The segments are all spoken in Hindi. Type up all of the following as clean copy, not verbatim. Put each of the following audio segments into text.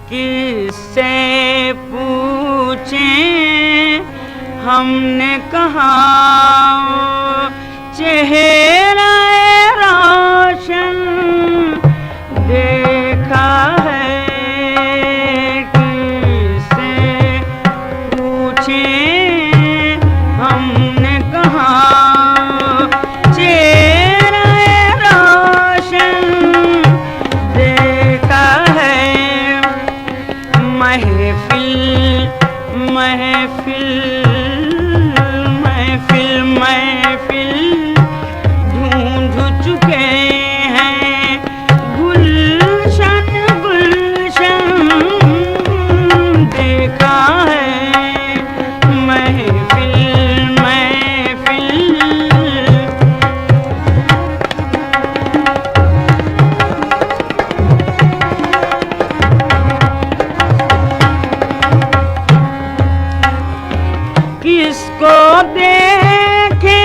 किससे पूछें हमने कहा चेहरा रोशन देखा है। किससे पूछें हमने कहा चेहरा रोशन देखा है। महफिल महफिल महफिल महफिल ढूंढ चुके हैं गुलशन गुलशन देखा है। महफिल महफिल किसको देखे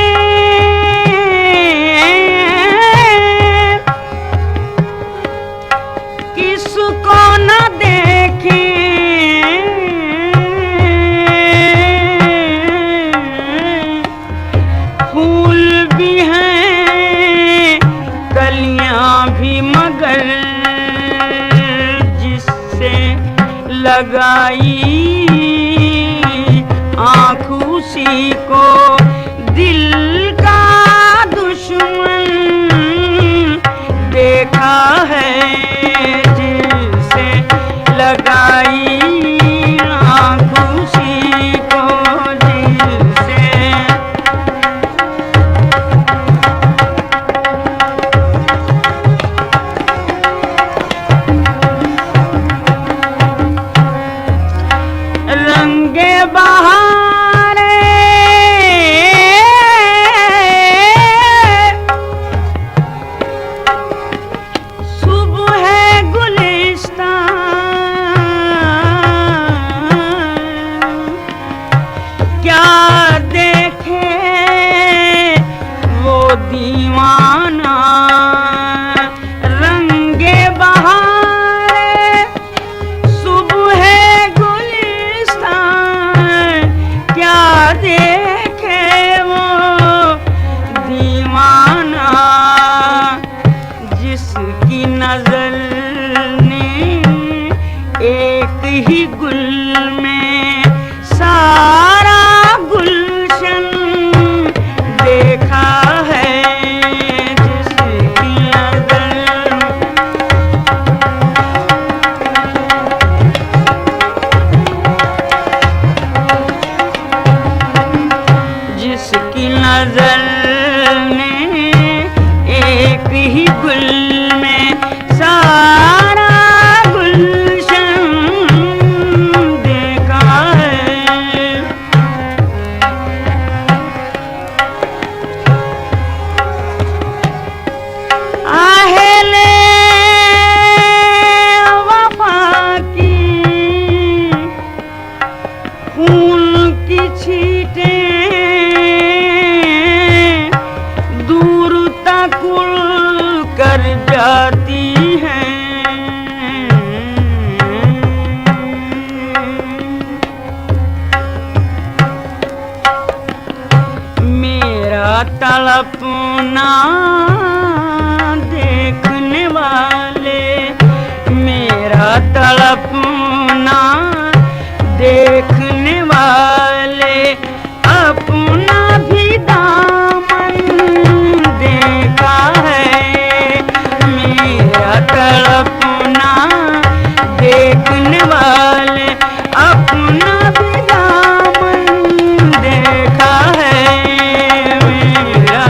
किसको न देखे फूल भी हैं कलियां भी मगर जिससे लगाई आँख उसी को दिल का दुश्मन देखा है। जिसे लगाई आँख उसी को दिल से रंगे बहारे सुबह गुलिस्तान क्या देखे वो दीवाना। रंगे बहारे सुबह क्या देखे वो दीवाना जिसकी नजर ने एक ही गुल में सारा गुलशन देखा है। जिसकी नजर जिसकी नजर ने एक ही गुल में सारा गुलशन देखा है। आहेले वफा की खून की छींटे दूर तक उड़ कर जाती हैं। मेरा तड़पना देखने वाले मेरा तड़पना देखने वाले अपना भी दामन देखा है। मेरा तड़पना देखने वाले अपना भी दामन देखा है। मेरा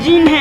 जिन्हें